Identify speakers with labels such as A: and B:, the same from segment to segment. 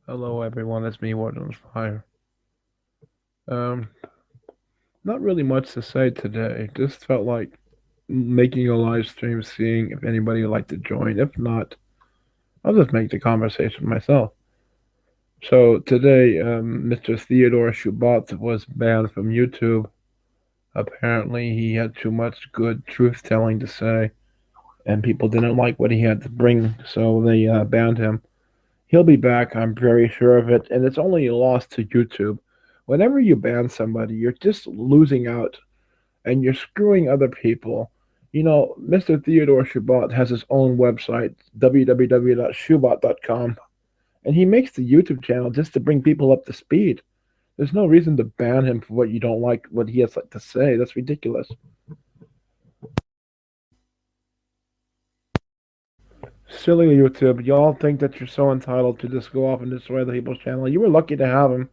A: Hello everyone, it's me, Warden's Fire. Um, Not really much to say today. Just felt like making a live stream, seeing if anybody would like to join. If not, I'll just make the conversation myself. So today, Mr. Theodore Shubat was banned from YouTube. Apparently, he had too much good truth telling to say, and people didn't like what he had to bring, so they banned him. He'll be back, I'm very sure of it, and it's only a loss to YouTube. Whenever you ban somebody, you're just losing out and you're screwing other people. Mr. Theodore Shubat has his own website, www.shubat.com, and he makes the YouTube channel just to bring people up to speed. There's no reason to ban him for what you don't like, what he has to say. That's ridiculous. Silly YouTube. Y'all think that you're so entitled to just go off and destroy the people's channel. You were lucky to have him.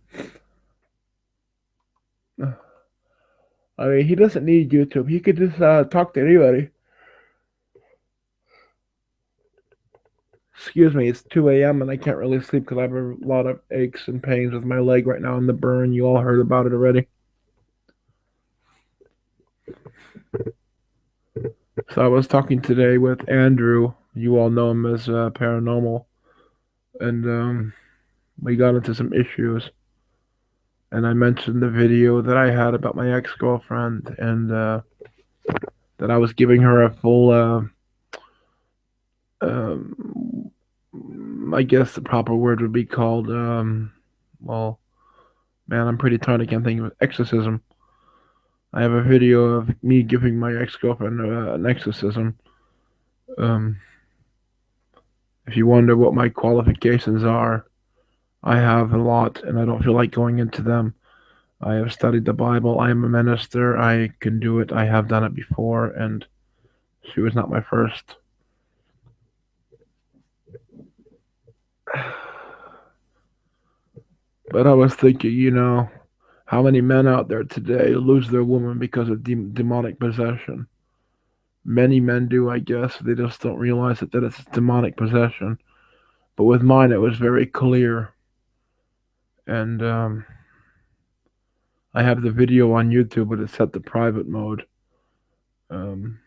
A: I mean, he doesn't need YouTube. He could just talk to anybody. Excuse me, it's 2 a.m. and I can't really sleep because I have a lot of aches and pains with my leg right now and the burn. You all heard about it already. So I was talking today with Andrew. You all know him as Paranormal. And we got into some issues. And I mentioned the video that I had about my ex girlfriend and that I was giving her a full, um, I guess the proper word would be called, well, man, I'm pretty tired. I can't think of it. Exorcism. I have a video of me giving my ex girlfriend an exorcism. Um, if you wonder what my qualifications are, I have a lot, and I don't feel like going into them. I have studied the Bible. I am a minister. I can do it. I have done it before, and she was not my first. But I was thinking, how many men out there today lose their woman because of demonic possession? Many men do, I guess. They just don't realize that it's demonic possession. But with mine, it was very clear. And I have the video on YouTube, but it's set to private mode. Um,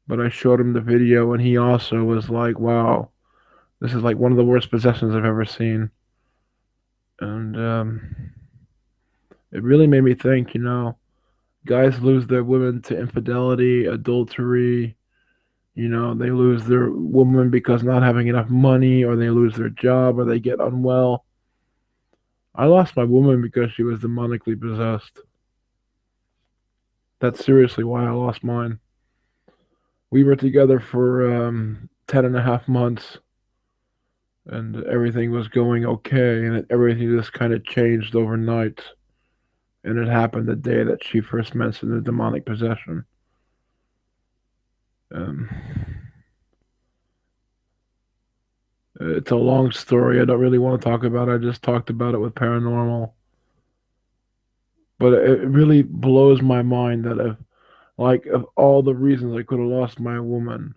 A: but I showed him the video, and he also was like, "Wow, this is like one of the worst possessions I've ever seen." And it really made me think. Guys lose their women to infidelity, adultery. They lose their woman because not having enough money, or they lose their job, or they get unwell. I lost my woman because she was demonically possessed. That's seriously why I lost mine. We were together for 10 and a half months, and everything was going okay, and everything just kind of changed overnight. And it happened the day that she first mentioned the demonic possession. Um, it's a long story. I don't really want to talk about it. I just talked about it with Paranormal. But it really blows my mind that of all the reasons I could have lost my woman,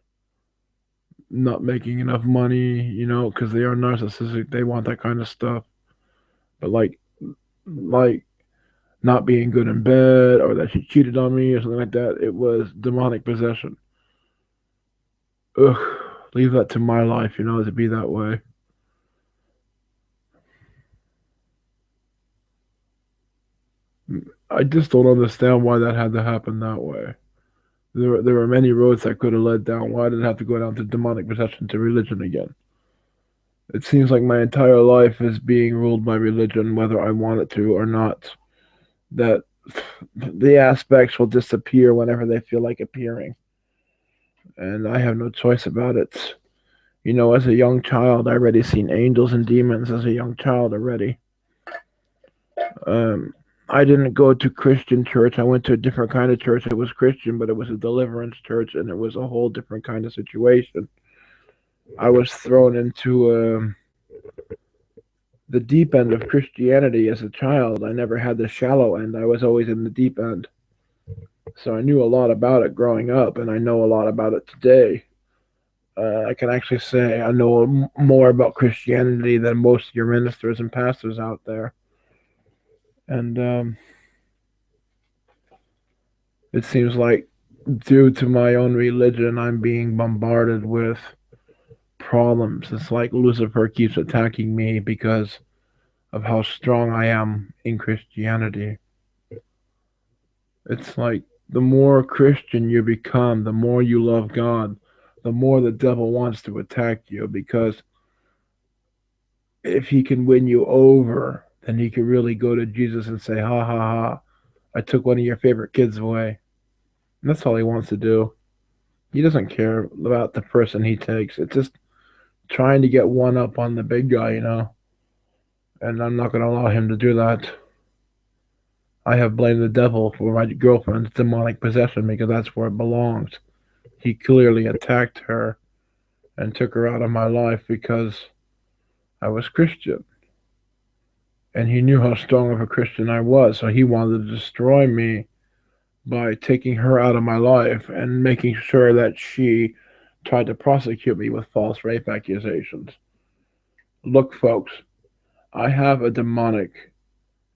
A: not making enough money, because they are narcissistic. They want that kind of stuff. But like not being good in bed, or that she cheated on me or something like that, it was demonic possession. Ugh, leave that to my life, to be that way. I just don't understand why that had to happen that way. There were many roads that could have led down. Why did it have to go down to demonic possession to religion again? It seems like my entire life is being ruled by religion, whether I want it to or not. That the aspects will disappear whenever they feel like appearing, and I have no choice about it. As a young child, I already seen angels and demons as a young child already. Um, I didn't go to Christian church. I went to a different kind of church. It was Christian, but it was a deliverance church, and it was a whole different kind of situation. I was thrown into the deep end of Christianity as a child. I never had the shallow end. I was always in the deep end. So I knew a lot about it growing up, and I know a lot about it today. I can actually say I know more about Christianity than most of your ministers and pastors out there. And it seems like, due to my own religion, I'm being bombarded with problems. It's like Lucifer keeps attacking me because of how strong I am in Christianity. It's like the more Christian you become, the more you love God, the more the devil wants to attack you, because if he can win you over, then he can really go to Jesus and say, ha ha ha, I took one of your favorite kids away. And that's all he wants to do. He doesn't care about the person he takes. It's just trying to get one up on the big guy. And I'm not going to allow him to do that. I have blamed the devil for my girlfriend's demonic possession because that's where it belongs. He clearly attacked her and took her out of my life because I was Christian. And he knew how strong of a Christian I was, so he wanted to destroy me by taking her out of my life and making sure that she tried to prosecute me with false rape accusations. Look, folks, I have a demonic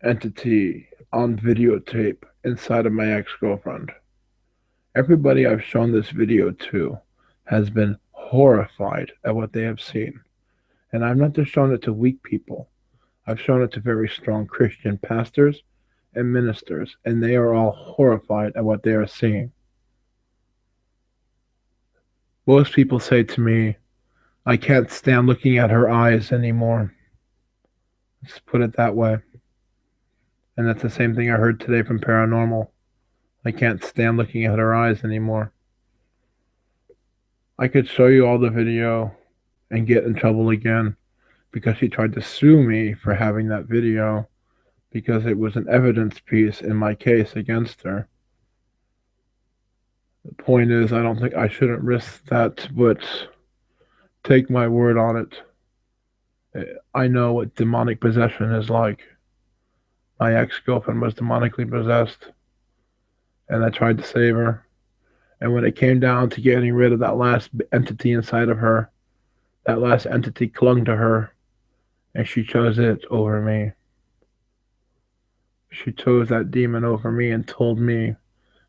A: entity on videotape inside of my ex girlfriend. Everybody I've shown this video to has been horrified at what they have seen. And I've not just shown it to weak people, I've shown it to very strong Christian pastors and ministers, and they are all horrified at what they are seeing. Most people say to me, I can't stand looking at her eyes anymore. Let's put it that way. And that's the same thing I heard today from Paranormal. I can't stand looking at her eyes anymore. I could show you all the video and get in trouble again because she tried to sue me for having that video because it was an evidence piece in my case against her. The point is, I don't think I shouldn't risk that, but take my word on it. I know what demonic possession is like. My ex-girlfriend was demonically possessed, and I tried to save her. And when it came down to getting rid of that last entity inside of her, that last entity clung to her, and she chose it over me. She chose that demon over me and told me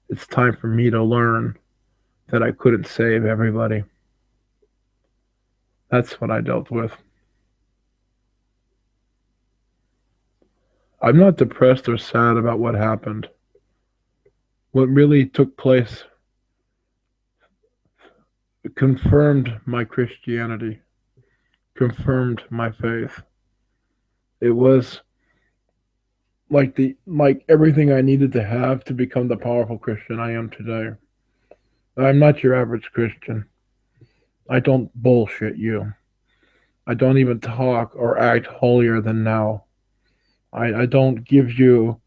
A: it's time for me to learn that I couldn't save everybody. That's what I dealt with. I'm not depressed or sad about what happened. What really took place confirmed my Christianity, confirmed my faith. It was like everything I needed to have to become the powerful Christian I am today. I'm not your average Christian. I don't bullshit you. I don't even talk or act holier than now. I don't give you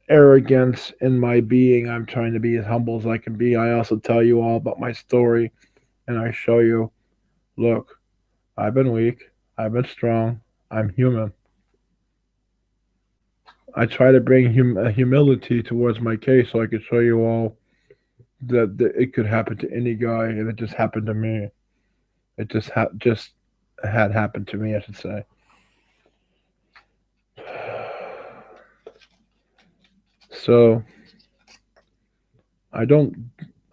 A: arrogance in my being. I'm trying to be as humble as I can be. I also tell you all about my story, and I show you, look, I've been weak. I've been strong. I'm human. I try to bring humility towards my case so I could show you all that it could happen to any guy, and it just happened to me. It just had happened to me, I should say. So I don't.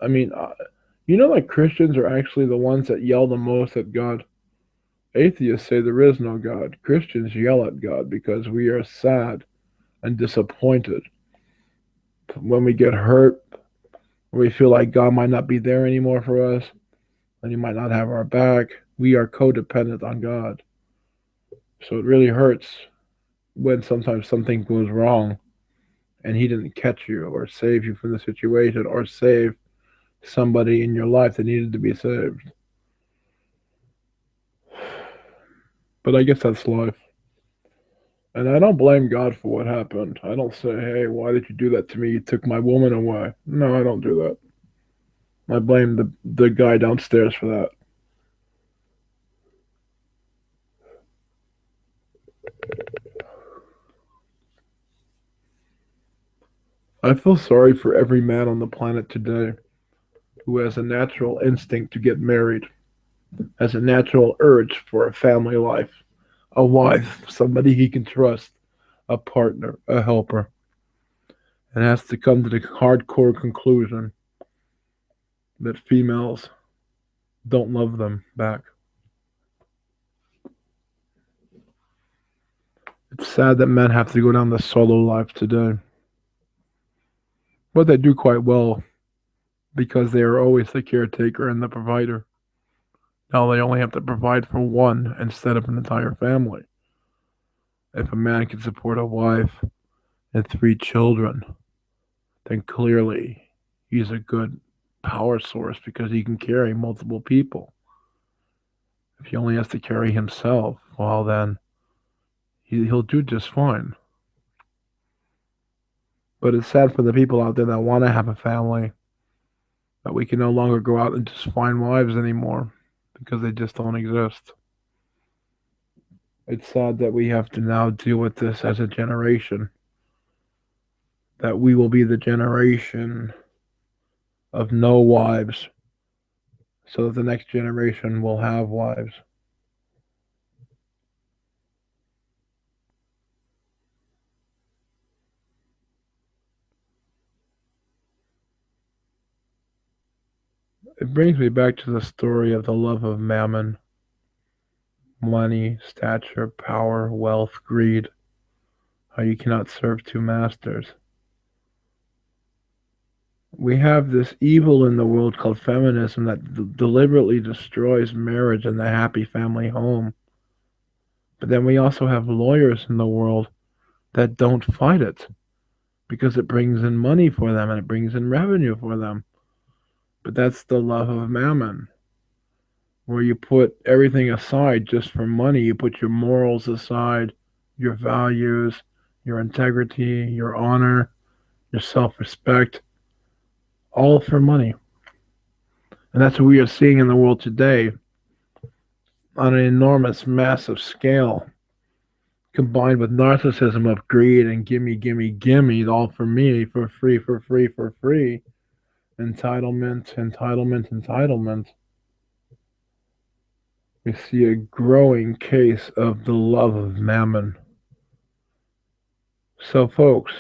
A: I mean, like Christians are actually the ones that yell the most at God. Atheists say there is no God. Christians yell at God because we are sad and disappointed when we get hurt. We feel like God might not be there anymore for us, and He might not have our back. We are codependent on God. So it really hurts when sometimes something goes wrong and He didn't catch you or save you from the situation or save somebody in your life that needed to be saved. But I guess that's life. And I don't blame God for what happened. I don't say, hey, why did you do that to me? You took my woman away. No, I don't do that. I blame the guy downstairs for that. I feel sorry for every man on the planet today who has a natural instinct to get married, has a natural urge for a family life, a wife, somebody he can trust, a partner, a helper, and has to come to the hardcore conclusion that females don't love them back. It's sad that men have to go down the solo life today, but they do quite well because they are always the caretaker and the provider. Now they only have to provide for one instead of an entire family. If a man can support a wife and three children, then clearly he's a good power source because he can carry multiple people. If he only has to carry himself, well, then he'll do just fine. But it's sad for the people out there that want to have a family that we can no longer go out and just find wives anymore because they just don't exist. It's sad that we have to now deal with this as a generation, that we will be the generation of no wives so that the next generation will have wives. It brings me back to the story of the love of mammon, money, stature, power, wealth, greed, how you cannot serve two masters. We have this evil in the world called feminism that deliberately destroys marriage and the happy family home. But then we also have lawyers in the world that don't fight it because it brings in money for them and it brings in revenue for them. But that's the love of mammon, where you put everything aside just for money. You put your morals aside, your values, your integrity, your honor, your self respect, all for money. And that's what we are seeing in the world today on an enormous, massive scale, combined with narcissism of greed and gimme, gimme, gimme, all for me, for free, for free, for free. Entitlement, entitlement, entitlement. We see a growing case of the love of mammon. So, folks,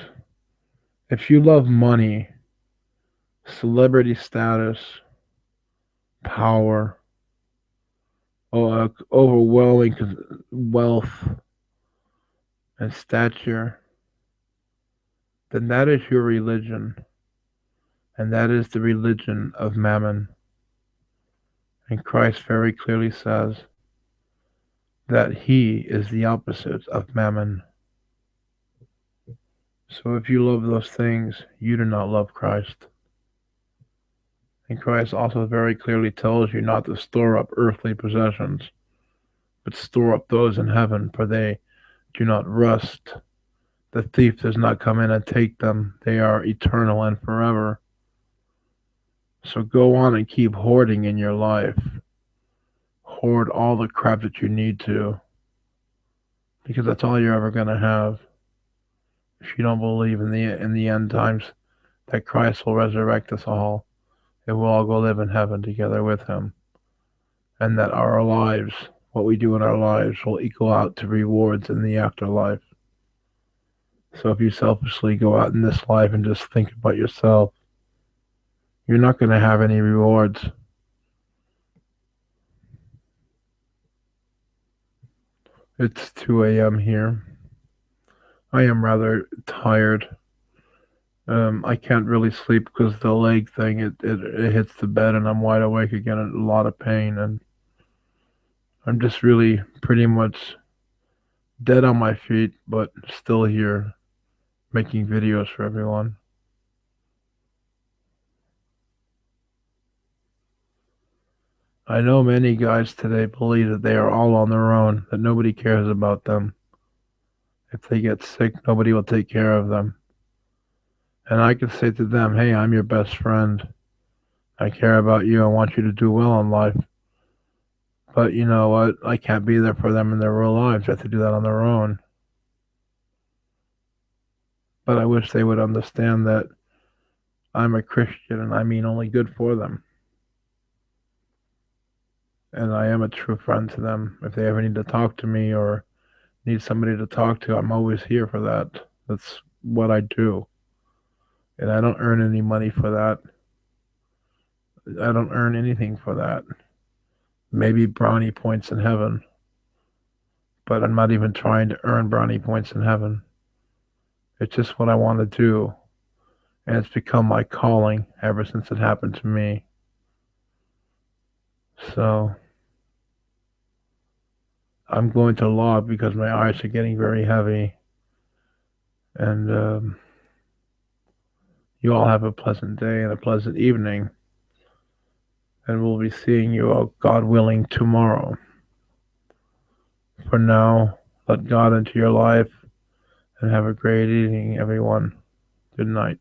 A: if you love money, celebrity status, power, overwhelming wealth, and stature, then that is your religion, and that is the religion of mammon. And Christ very clearly says that he is the opposite of mammon. So if you love those things, you do not love Christ. And Christ also very clearly tells you not to store up earthly possessions, but store up those in heaven, for they do not rust. The thief does not come in and take them. They are eternal and forever. So go on and keep hoarding in your life. Hoard all the crap that you need to, because that's all you're ever going to have. If you don't believe in the end times that Christ will resurrect us all, and we'll all go live in heaven together with him, and that our lives, what we do in our lives, will equal out to rewards in the afterlife. So if you selfishly go out in this life and just think about yourself, you're not going to have any rewards. It's 2 a.m. here. I am rather tired. I can't really sleep because the leg thing, it hits the bed and I'm wide awake again in a lot of pain, and I'm just really pretty much dead on my feet, but still here making videos for everyone. I know many guys today believe that they are all on their own, that nobody cares about them. If they get sick, nobody will take care of them. And I can say to them, hey, I'm your best friend. I care about you. I want you to do well in life. But you know what? I can't be there for them in their real lives. They have to do that on their own. But I wish they would understand that I'm a Christian and I mean only good for them. and I am a true friend to them. If they ever need to talk to me or need somebody to talk to, I'm always here for that. That's what I do. And I don't earn any money for that. I don't earn anything for that. Maybe brownie points in heaven, but I'm not even trying to earn brownie points in heaven. It's just what I want to do. And it's become my calling ever since it happened to me. So I'm going to law because my eyes are getting very heavy. And you all have a pleasant day and a pleasant evening. And we'll be seeing you all, God willing, tomorrow. For now, let God into your life and have a great evening, everyone. Good night.